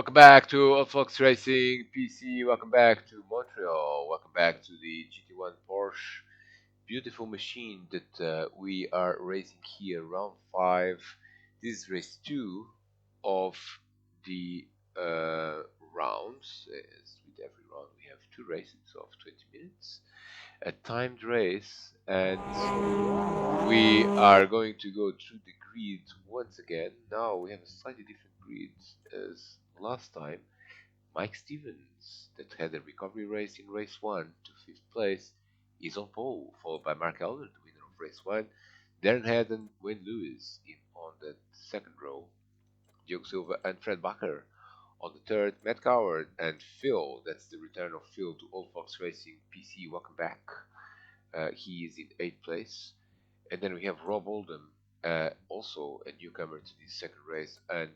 Welcome back to Fox Racing PC. Welcome back to Montreal. Welcome back to the GT1 Porsche. Beautiful machine that we are racing here, round 5. This is race 2 of the rounds. As with every round, we have 2 races of 20 minutes. A timed race, and we are going to go through the grid once again. Now we have a slightly different grid as last time. Mike Stevens, that had a recovery race in race 1 to 5th place, is on pole, followed by Mark Elder, the winner of race 1. Darren Head and Wayne Lewis in on the second row. Diogo Silva and Fred Bacher on the third. Matt Coward and Phil, that's the return of Phil to Old Fox Racing PC. Welcome back. He is in 8th place. And then we have Rob Oldham, also a newcomer to this second race, and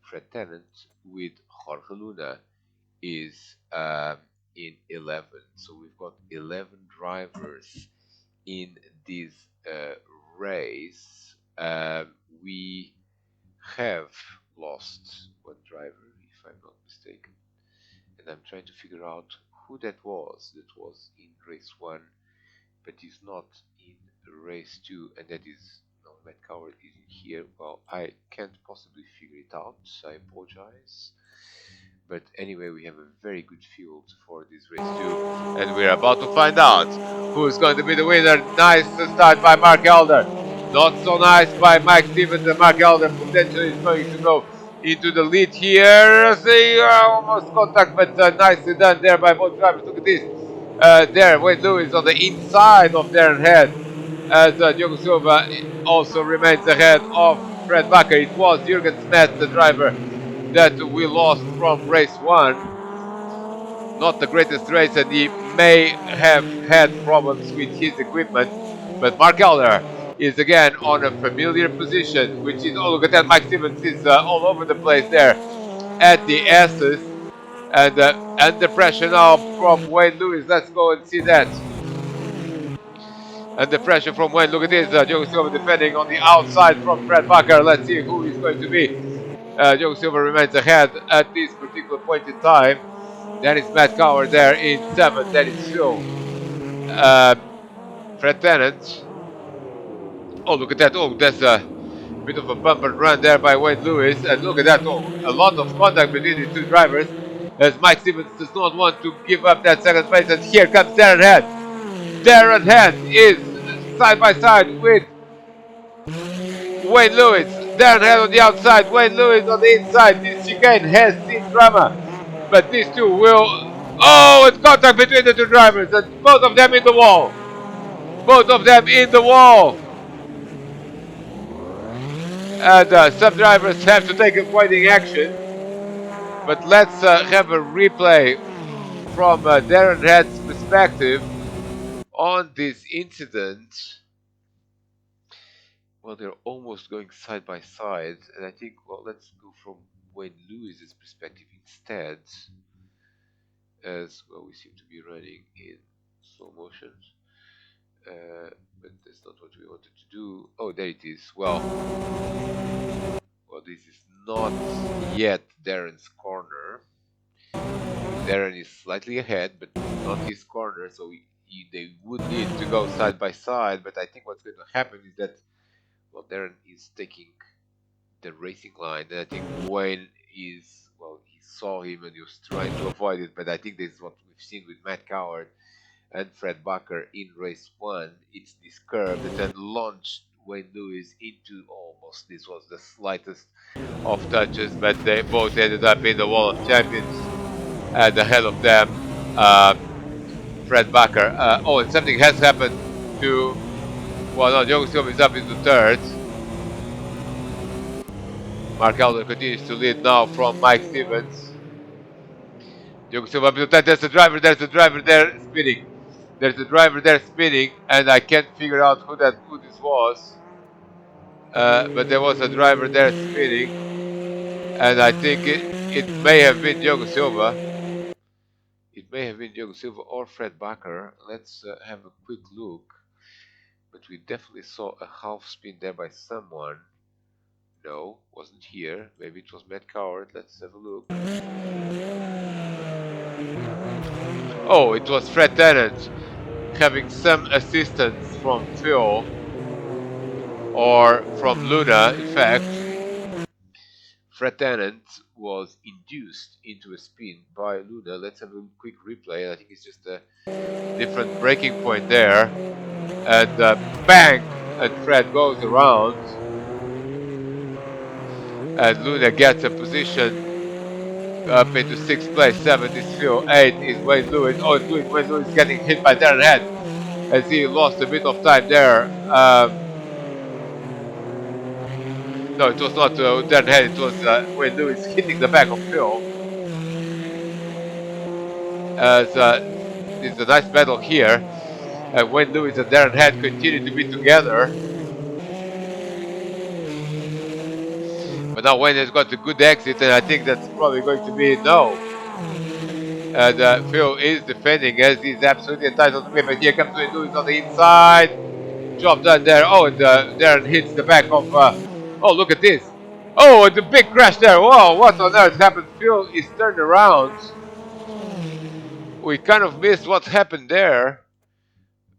Fred Tennant with Jorge Luna is in 11. So we've got 11 drivers in this race. We have lost one driver, if I'm not mistaken, and I'm trying to figure out who that was. That was in race 1, but he's not in race 2, and that is no, Matt Coward is in here. Well, I can't possibly figure it out, so I apologize. But anyway, we have a very good field for this race 2, and we're about to find out who's going to be the winner. Nice start by Mark Elder. Not so nice by Mike Stevens, and Mark Elder potentially is going to go into the lead here. See, almost contact, but nicely done there by both drivers. Look at this. There, Wayne Lewis on the inside of Darren Head, as Diogo Silva also remains ahead of Fred Bacher. It was Jürgen Smets, the driver that we lost from race 1. Not the greatest race, and he may have had problems with his equipment. But Mark Elder is again on a familiar position, which is, oh, look at that, Mike Stevens is all over the place there at the S's. And under pressure now from Wayne Lewis. Let's go and see that. Under pressure from Wayne. Look at this. Diogo Silva defending on the outside from Fred Bacher. Let's see who is going to be. Diogo Silva remains ahead at this particular point in time. Then it's Matt Coward there in 7th. Then it's Phil. Fred Tennant. Oh, look at that. Oh, that's a bit of a bumper run there by Wayne Lewis. And look at that. Oh, a lot of contact between the two drivers, as Mike Stevens does not want to give up that second place. And here comes Darren Head. Darren Head is side by side with Wayne Lewis. Darren Head on the outside, Wayne Lewis on the inside. This chicane has seen drama, but these two will. Oh, it's contact between the two drivers, and both of them in the wall. Both of them in the wall. And some drivers have to take avoiding action. But let's have a replay from Darren Head's perspective on this incident. Well, they're almost going side by side, and I think, well, let's go from Wayne Lewis's perspective instead, as well, we seem to be running in slow motion, but that's not what we wanted to do. Oh, there it is. Well, this is not yet Darren's corner. Darren is slightly ahead, but not his corner, so they would need to go side by side. But I think what's going to happen is that, well, Darren is taking the racing line, and I think Wayne is, well, he saw him and he was trying to avoid it. But I think this is what we've seen with Matt Coward and Fred Bacher in race 1. It's this curve that then launched Wayne Lewis into almost, this was the slightest of touches, but they both ended up in the wall of champions, and ahead of them Fred Bacher. Oh, and something has happened to, well, no, Diogo Silva is up into 3rd. Mark Elder continues to lead now from Mike Stevens. Diogo Silva up into 10th. There's a driver there spinning. There's a driver there spinning, and I can't figure out who this was. But there was a driver there spinning, and I think it may have been Diogo Silva. It may have been Diogo Silva or Fred Bacher. Let's have a quick look. But we definitely saw a half spin there by someone. No, wasn't here. Maybe it was Matt Coward. Let's have a look. Oh, it was Fred Tennant having some assistance from Phil or from Luna. In fact, Fred Tennant was induced into a spin by Luna. Let's have a quick replay. I think it's just a different breaking point there. And bang! And Fred goes around. And Luna gets a position up into sixth place. Seventh is Phil. Eighth is Wayne Lewis. Oh, it's Wayne Lewis getting hit by Darren Head as he lost a bit of time there. No, it was not Darren Head. It was Wayne Lewis hitting the back of Phil. As it's a nice battle here. Wayne Lewis and Darren Head continue to be together. But now Wayne has got a good exit, and I think that's probably going to be no. And Phil is defending as he's absolutely entitled to win. But here comes Wayne Lewis on the inside. Job done there. Oh, and Darren hits the back of. Oh, look at this. Oh, the big crash there. Whoa, what on earth happened? Phil is turned around. We kind of missed what happened there.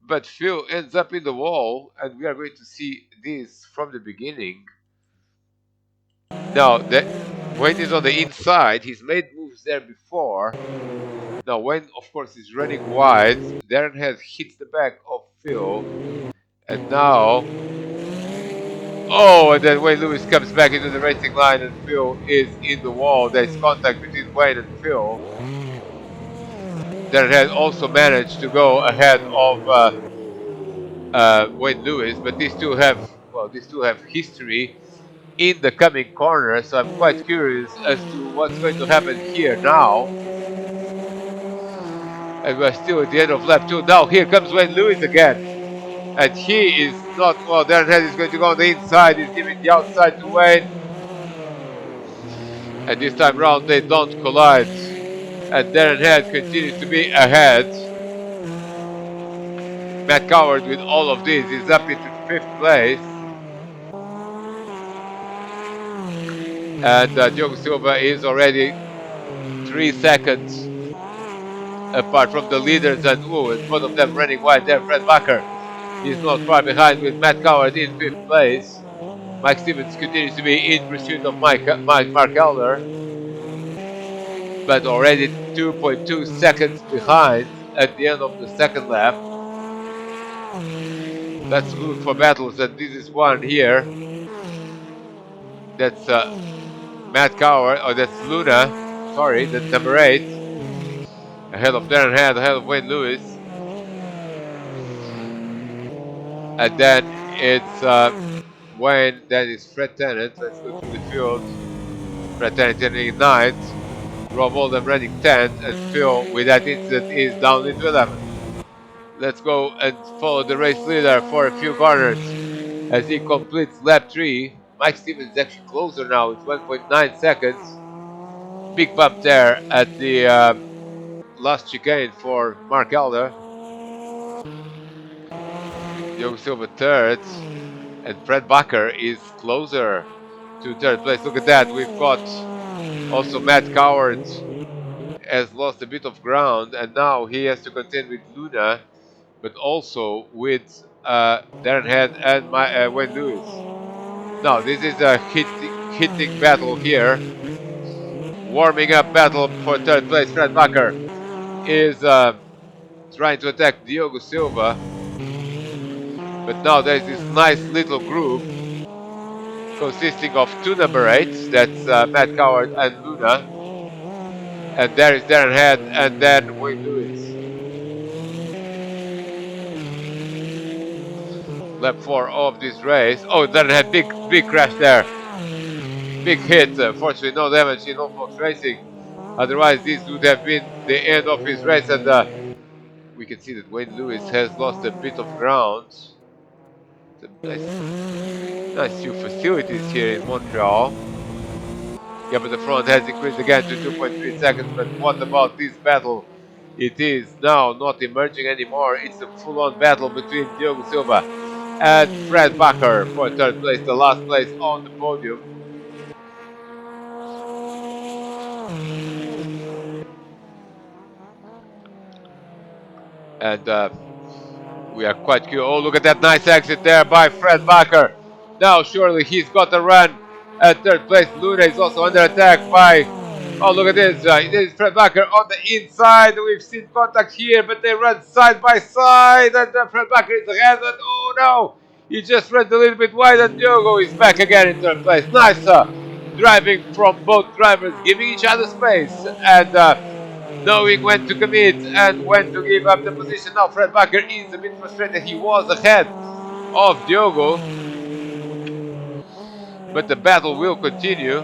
But Phil ends up in the wall, and we are going to see this from the beginning. Now, Wayne is on the inside. He's made moves there before. Now, Wayne, of course, is running wide. Darren has hits the back of Phil. And now... Oh, and then Wayne Lewis comes back into the racing line, and Phil is in the wall. There's contact between Wayne and Phil. Darren has also managed to go ahead of Wayne Lewis, but these two have history in the coming corner, so I'm quite curious as to what's going to happen here now. And we're still at the end of lap 2. Now here comes Wayne Lewis again. And he is not, well, Darren Head is going to go on the inside. He's giving the outside to Wayne. And this time round they don't collide. And Darren Head continues to be ahead. Matt Coward with all of this is up into 5th place. And Diogo Silva is already 3 seconds apart from the leaders, and both of them running wide there. Fred Bakker is not far behind with Matt Coward in 5th place. Mike Stevens continues to be in pursuit of Mark Elder, but already 2.2 seconds behind at the end of the 2nd lap. Let's look for battles, and this is one here. That's Matt Coward, or that's Luna, sorry, that's number 8. Ahead of Darren Head, ahead of Wayne Lewis. And then it's Wayne, then it's Fred Tennant. Let's go through the field. Fred Tennant turning 9th. Rob Oldham running 10th. And Phil, with that incident, is down into 11th. Let's go and follow the race leader for a few corners as he completes lap 3. Mike Stevens is actually closer now. It's 1.9 seconds. Big bump there at the last chicane for Mark Elder. Diogo Silva 3rd. And Fred Bakker is closer to 3rd place. Look at that. We've got also Matt Coward has lost a bit of ground, and now he has to contend with Luna, but also with Darren Head and Wayne Lewis. Now this is a hitting battle here. Warming up battle for 3rd place. Fred Bakker is trying to attack Diogo Silva, but now there's this nice little group consisting of 2 number 8s. That's Matt Coward and Luna. And there is Darren Head and then Wayne Lewis. Lap 4 of this race. Oh, Darren Head, big crash there. Big hit. Fortunately, no damage in Fox Racing. Otherwise, this would have been the end of his race. And we can see that Wayne Lewis has lost a bit of ground. Nice new facilities here in Montreal. Yeah, but the front has increased again to 2.3 seconds. But what about this battle? It is now not emerging anymore. It's a full-on battle between Diogo Silva and Fred Bakker for 3rd place, the last place on the podium. And we are quite cute. Oh, look at that nice exit there by Fred Bakker. Now, surely he's got a run at third place. Luna is also under attack by. Oh, look at this. This is Fred Bakker on the inside. We've seen contact here, but they run side by side. And Fred Bakker is ahead. And oh no! He just ran a little bit wide, and Diogo is back again in third place. Nice driving from both drivers, giving each other space. And knowing when to commit and when to give up the position. Now Fred Bakker is a bit frustrated. He was ahead of Diogo, but the battle will continue.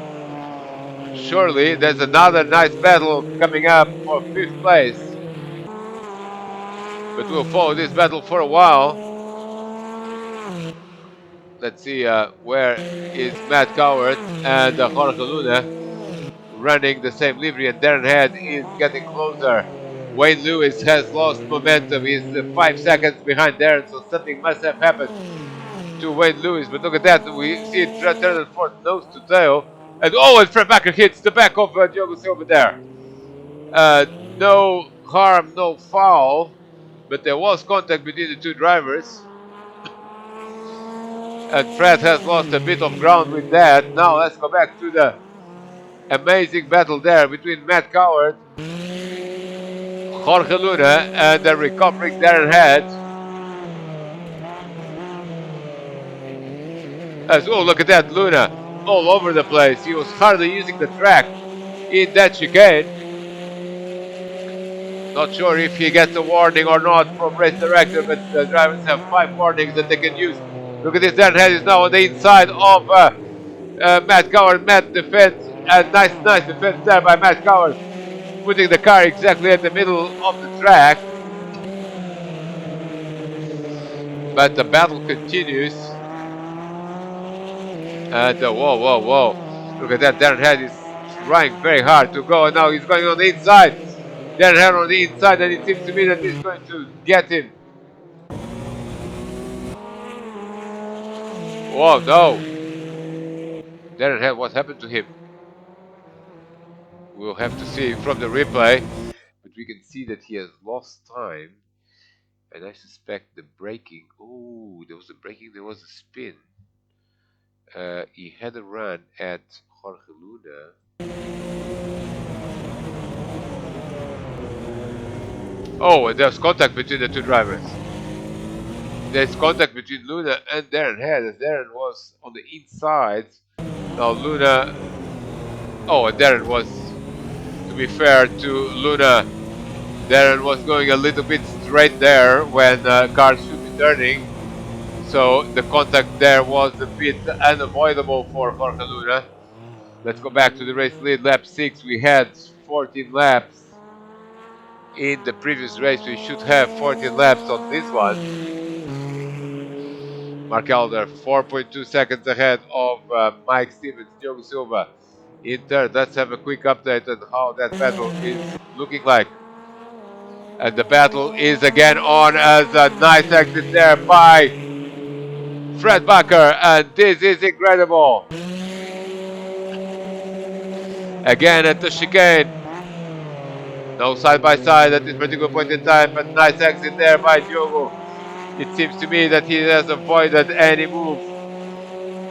Surely there's another nice battle coming up for fifth place, but we'll follow this battle for a while. Let's see where is Matt Coward and Jorge Luna running the same livery, and Darren Head is getting closer. Wayne Lewis has lost momentum. He's 5 seconds behind Darren, so something must have happened to Wayne Lewis. But look at that. We see it turn and forth nose to tail. And oh, and Fred Bakker hits the back of Diogo Silva there. No harm, no foul. But there was contact between the two drivers. And Fred has lost a bit of ground with that. Now let's go back to the amazing battle there between Matt Coward, Jorge Luna, and the recovering Darren Head. As oh, look at that, Luna all over the place. He was hardly using the track in that chicane. Not sure if he gets a warning or not from race director, but the drivers have 5 warnings that they can use. Look at this, Darren Head is now on the inside of Matt Coward. Matt defends, and nice defense there by Matt Coward, putting the car exactly at the middle of the track. But the battle continues. And whoa. Look at that, Darren Head is trying very hard to go, and now he's going on the inside. Darren Head on the inside, and it seems to me that he's going to get him. Oh no! Darren Head, what happened to him? We'll have to see from the replay, but we can see that he has lost time, and I suspect the braking. Oh, there was a braking, there was a spin. He had a run at Jorge Luna. Oh, and there's contact between the two drivers. There's contact between Luna and Darren Head, as Darren was on the inside. Now Luna... Oh, and Darren was, to be fair to Luna, Darren was going a little bit straight there when cars should be turning. So the contact there was a bit unavoidable for Jorge Luna. Let's go back to the race lead, lap 6. We had 14 laps in the previous race. We should have 14 laps on this one. Mark Elder 4.2 seconds ahead of Mike Stevens. Diogo Silva in third. Let's have a quick update on how that battle is looking like. And the battle is again on, as a nice exit there by Fred Bakker, and this is incredible. Again at the chicane. No side by side at this particular point in time, but nice exit there by Diogo. It seems to me that he has avoided any move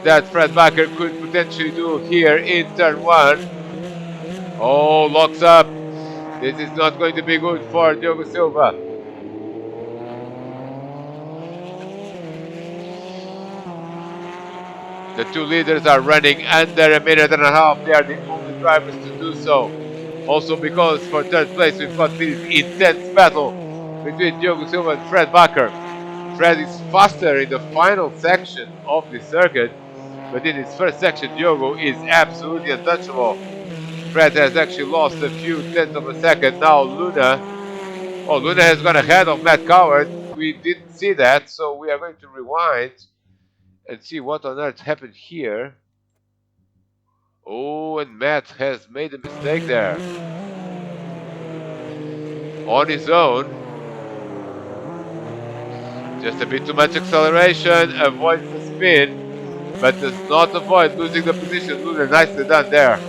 that Fred Bakker could potentially do here in turn 1. Oh, locks up. This is not going to be good for Diogo Silva. The two leaders are running under a minute and a half. They are the only drivers to do so. Also because for third place we've got this intense battle between Diogo Silva and Fred Bakker. Fred is faster in the final section of the circuit, but in his first section Diogo is absolutely untouchable. Fred has actually lost a few tenths of a second. Now Luna, oh, Luna has gone ahead of Matt Coward. We didn't see that, so we are going to rewind and see what on earth happened here. Oh, and Matt has made a mistake there. On his own. Just a bit too much acceleration, avoids the spin, but does not avoid losing the position. Luna, nicely done there.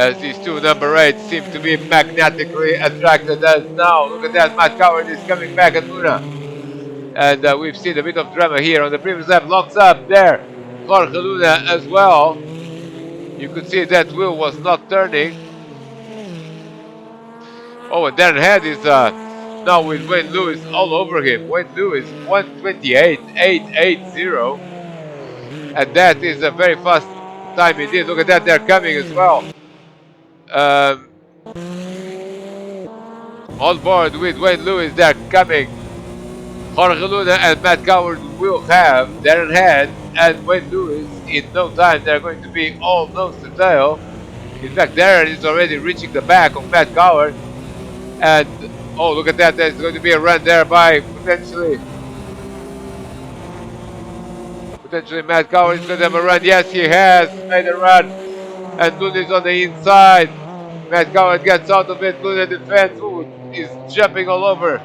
as these two number 8 seem to be magnetically attracted. As now, look at that, Matt Coward is coming back at Luna. And we've seen a bit of drama here on the previous lap. Locks up there, Jorge Luna as well. You could see that wheel was not turning. Oh, and Darren Head is now with Wayne Lewis all over him. Wayne Lewis 128.880. And that is a very fast time indeed. Look at that, they're coming as well. Um, on board with Wayne Lewis, they're coming. Jorge Luna and Matt Coward will have Darren Head and Wayne Lewis in no time. They're going to be all nose to tail. In fact, Darren is already reaching the back of Matt Coward. And oh, look at that! There's going to be a run there by potentially Matt Coward is going to have a run. Yes, he has made a run, and Luna is on the inside. Matt Coward gets out of it. Luna defends. Ooh, is jumping all over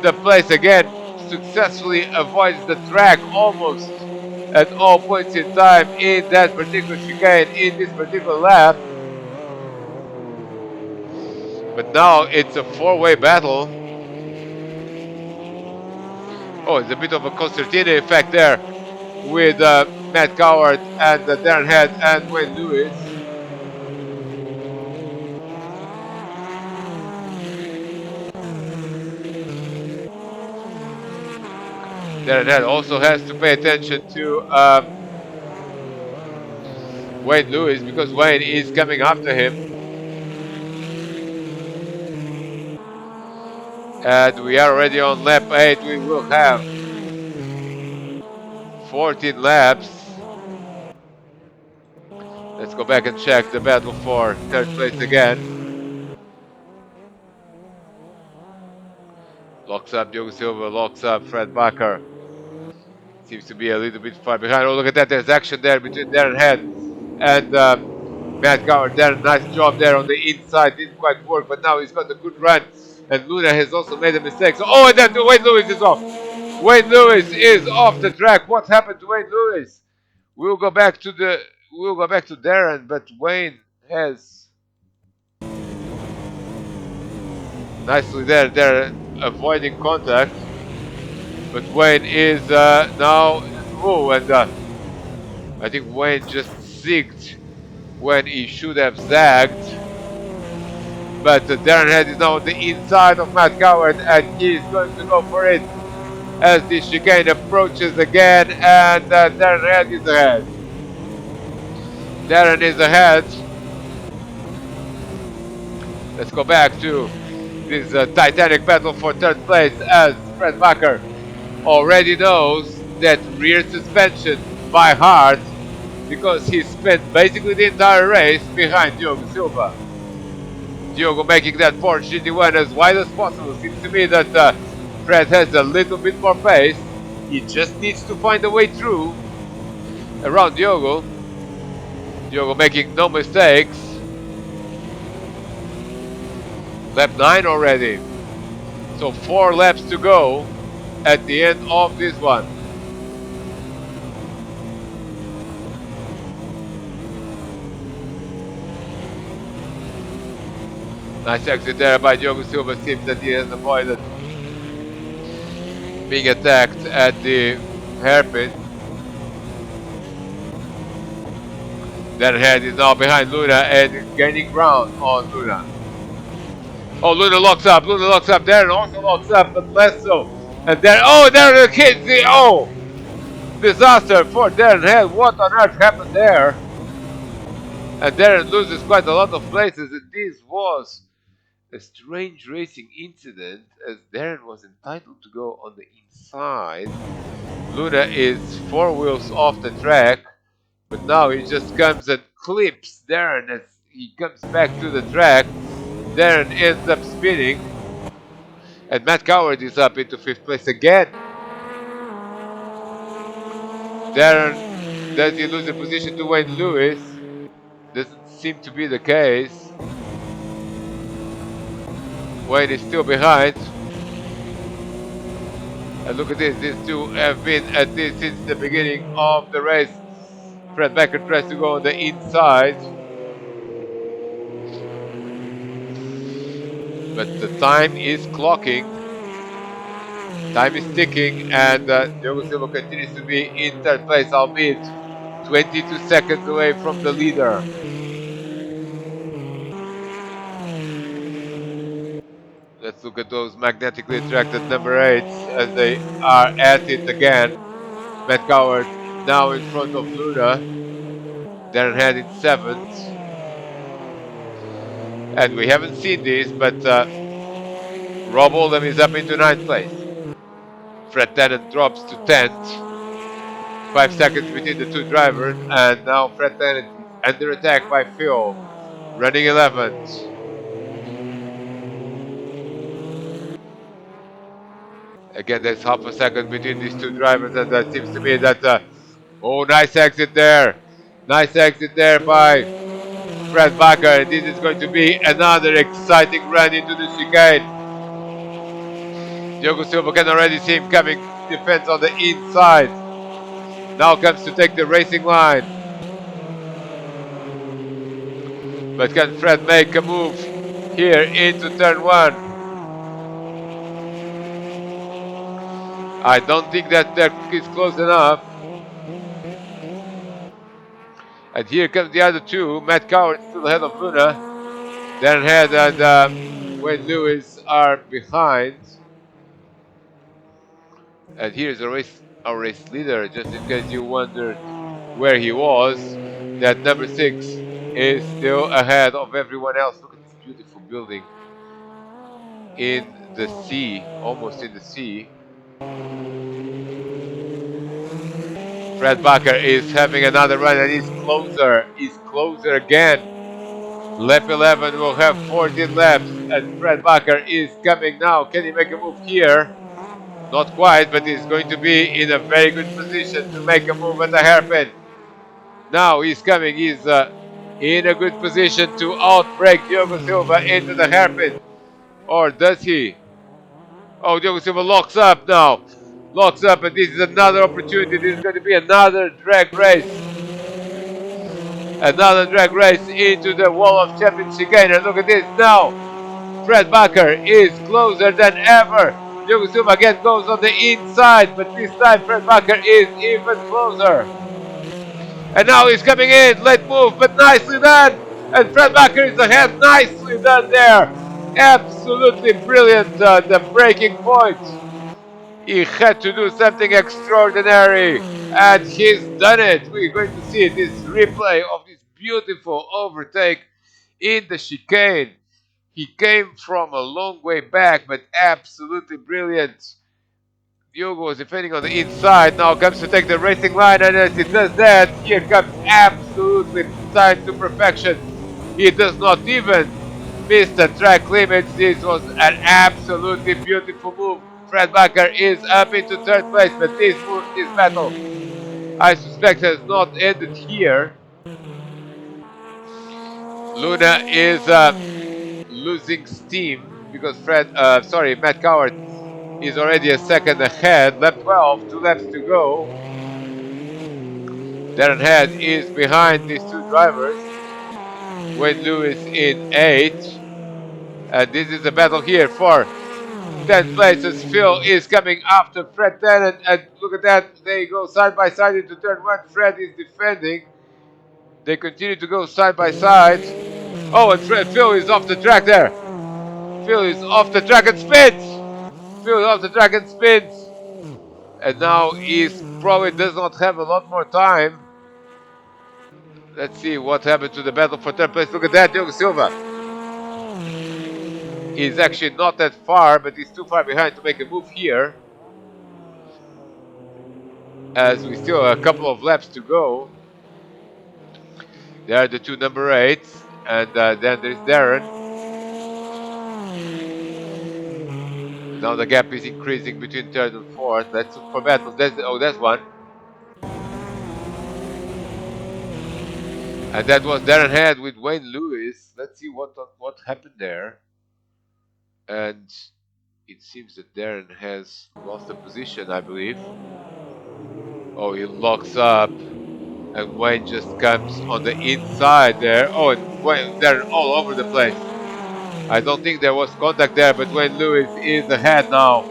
the place again. Successfully avoids the track almost at all points in time in that particular chicane in this particular lap. But now it's a four-way battle. Oh, it's a bit of a concertina effect there with Matt Coward and Darren Head and Wayne Lewis. Darren Head also has to pay attention to Wayne Lewis because Wayne is coming after him. And we are already on lap 8. We will have 14 laps. Let's go back and check the battle for third place again. Locks up Diogo Silva, locks up Fred Bakker. Seems to be a little bit far behind. Oh, look at that. There's action there between Darren Head and Matt Coward. Darren, nice job there on the inside. Didn't quite work, but now he's got a good run. And Luna has also made a mistake. So, oh, and then Wayne Lewis is off. Wayne Lewis is off the track. What happened to Wayne Lewis? We'll go back to Darren, but Wayne has nicely there. They're avoiding contact, but Wayne is now. Oh, and I think Wayne just zigged when he should have zagged. But Darren Head is now on the inside of Matt Coward, and he's going to go for it as the chicane approaches again, and Darren Head is ahead. Darren is ahead. Let's go back to this titanic battle for third place as Fred Bakker already knows that rear suspension by heart because he spent basically the entire race behind Diogo Silva. Diogo making that Porsche GT1 as wide as possible. Seems to me that Fred has a little bit more pace. He just needs to find a way through around Diogo. Diogo making no mistakes. Lap 9 already. So 4 laps to go at the end of this one. Nice exit there by Diogo Silva. Seems that he has avoided being attacked at the hairpin. Darren Head is now behind Luna and gaining ground on Luna. Oh, Luna locks up. Darren also locks up, but less so. And Darren, oh, Darren the kids. Oh, disaster for Darren Head. What on earth happened there? And Darren loses quite a lot of places. And this was a strange racing incident as Darren was entitled to go on the inside. Luna is 4 wheels off the track, but now he just comes and clips Darren as he comes back to the track. Darren ends up spinning, and Matt Coward is up into 5th place again. Darren, does he lose the position to Wayne Lewis? Doesn't seem to be the case. Wayne is still behind. And look at this, these two have been at this since the beginning of the race. Fred Bakker tries to go on the inside. But the time is clocking, time is ticking, and Diogo Silva continues to be in third place, albeit 22 seconds away from the leader. Let's look at those magnetically attracted number 8s as they are at it again. Matt Coward now in front of Luna. Darren Head in 7th. And we haven't seen this, but Rob Oldham is up into 9th place. Fred Tennant drops to 10th. 5 seconds between the two drivers, and now Fred Tennant is under attack by Phil, running 11th. Again, there's half a second between these two drivers, and that seems to me that, oh, nice exit there. Nice exit there by Fred Bakker. This is going to be another exciting run into the chicane. Diogo Silva can already see him coming, defense on the inside. Now comes to take the racing line. But can Fred make a move here into turn 1? I don't think that is close enough. And here comes the other two. Matt Coward still ahead of Luna. Darren Head and Wayne Lewis are behind. And here's our race leader, just in case you wondered where he was. That number 6 is still ahead of everyone else. Look at this beautiful building in the sea, almost in the sea. Fred Bakker is having another run and he's closer again. Lap 11 will have 14 laps and Fred Bakker is coming now. Can he make a move here? Not quite, but he's going to be in a very good position to make a move at the hairpin. Now he's coming, he's in a good position to outbreak Diogo Silva into the hairpin. Or does he? Oh, Diogo Silva locks up now. Locks up, and this is another opportunity. This is going to be another drag race. Another drag race into the Wall of Champions chicane. And look at this now. Fred Bakker is closer than ever. Diogo Silva again goes on the inside, but this time Fred Bakker is even closer. And now he's coming in. Late move, but nicely done. And Fred Bakker is ahead. Nicely done there. Absolutely brilliant. The breaking point. He had to do something extraordinary, and he's done it. We're going to see this replay of this beautiful overtake in the chicane. He came from a long way back, but absolutely brilliant. Diogo was defending on the inside, now comes to take the racing line, and as he does that, here comes absolutely timed to perfection. He does not even miss the track limits. This was an absolutely beautiful move. Fred Bakker is up into third place, but this battle, I suspect, has not ended here. Luna is losing steam because Matt Coward is already a second ahead. Lap 12, 2 laps to go. Darren Head is behind these two drivers. Wayne Lewis in 8th. And this is a battle here for 10th place as Phil is coming after Fred Tennant. And look at that, they go side by side into turn 1. Fred is defending. They continue to go side by side. Oh, and Phil is off the track there. Phil is off the track and spins. Phil is off the track and spins. And now he probably does not have a lot more time. Let's see what happened to the battle for third place. Look at that, Diogo Silva. He's actually not that far, but he's too far behind to make a move here. As we still have a couple of laps to go. There are the two number 8s, and then there's Darren. Now the gap is increasing between third and fourth. Let's look for battles. That's one. And that was Darren Head with Wayne Lewis. Let's see what happened there. And it seems that Darren has lost a position, I believe. Oh, he locks up. And Wayne just comes on the inside there. Oh, and Darren all over the place. I don't think there was contact there, but Wayne Lewis is ahead now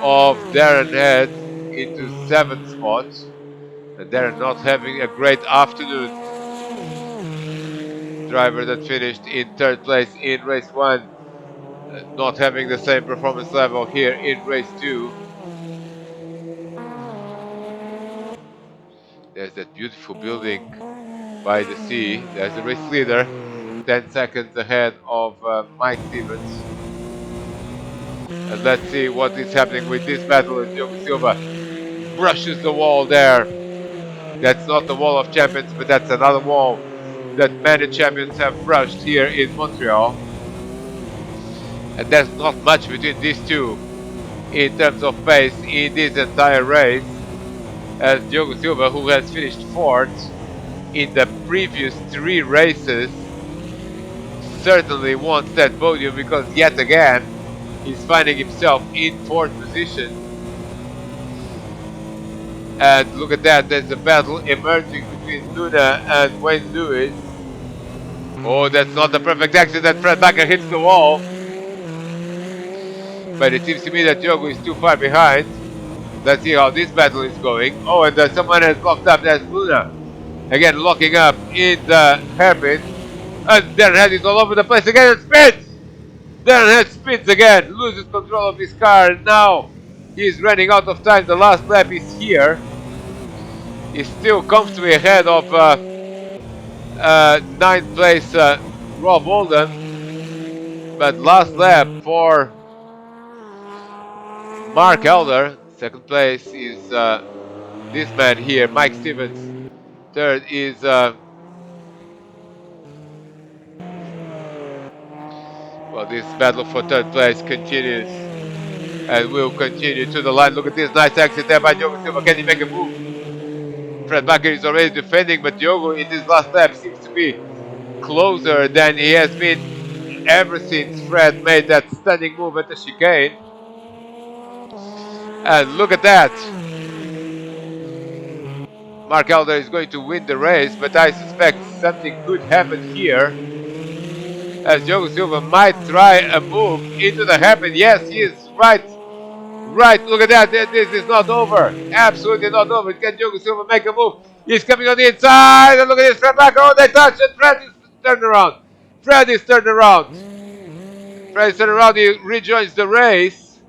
of Darren Head into 7th spot. And Darren not having a great afternoon. Driver that finished in 3rd place in race 1, not having the same performance level here in race 2. There's that beautiful building by the sea. There's the race leader, 10 seconds ahead of Mike Stevens. And let's see what is happening with this battle as Diogo Silva brushes the wall there. That's not the wall of champions, but that's another wall that many champions have brushed here in Montreal. And there's not much between these two in terms of pace in this entire race, as Diogo Silva, who has finished 4th in the previous 3 races, certainly wants that podium because yet again he's finding himself in 4th position. And look at that, there's a battle emerging between Luna and Wayne Lewis. Oh, that's not the perfect exit, that Fred Backer hits the wall. But it seems to me that Diogo is too far behind. Let's see how this battle is going. Oh, and someone has locked up, that's Luna. Again, locking up in the hairpin. And Darren Head is all over the place again and spins! Darren Head spins again, loses control of his car, and now he's running out of time. The last lap is here. He's still comfortably ahead of 9th place Rob Oldham. But last lap for Mark Elder. 2nd place is this man here, Mike Stevens. 3rd is well, this battle for 3rd place continues and will continue to the line. Look at this nice exit there by Diogo Silva. Can he make a move? Fred Baker is already defending, but Diogo in this last lap seems to be closer than he has been ever since Fred made that stunning move at the chicane. And look at that. Mark Elder is going to win the race, but I suspect something could happen here, as Diogo Silva might try a move into the hairpin. Yes, he is right. Right, look at that. This is not over. Absolutely not over. Can Diogo Silva make a move? He's coming on the inside. And look at this. Fred back. Oh, they touch. And Fred is turned around. Fred is turned around. Fred is turned around. He rejoins the race.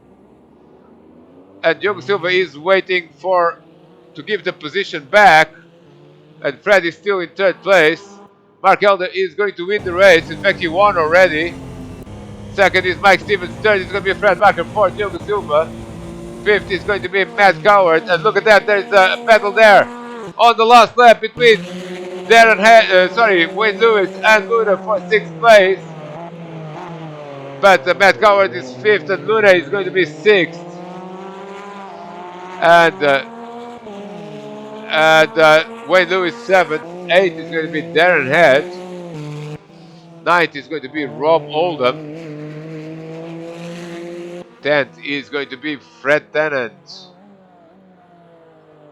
And Diogo Silva is waiting to give the position back. And Fred is still in 3rd place. Mark Elder is going to win the race. In fact, he won already. 2nd is Mike Stevens. 3rd is going to be Fred Backer. 4th, Diogo Silva. 5th is going to be Matt Coward. And look at that, there's a battle there on the last lap between Wayne Lewis and Luna for 6th place. But Matt Coward is 5th and Luna is going to be 6th. And Wayne Lewis 7th. 8th is going to be Darren Head. 9th is going to be Rob Oldham. 10th is going to be Fred Tennant.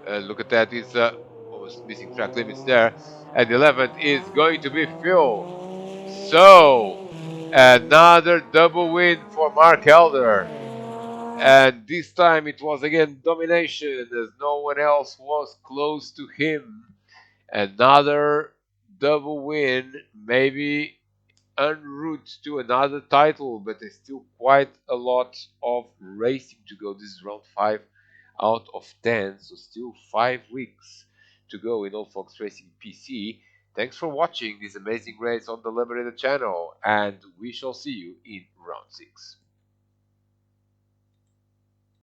Look at that, he's almost missing track limits there. And 11th is going to be Phil. So, another double win for Mark Elder. And this time it was again domination, as no one else was close to him. Another double win, maybe en route to another title, but there's still quite a lot of racing to go. This is round 5 out of 10, so still 5 weeks to go in Old Fox Racing PC. Thanks for watching this amazing race on the Liberator channel, and we shall see you in round 6.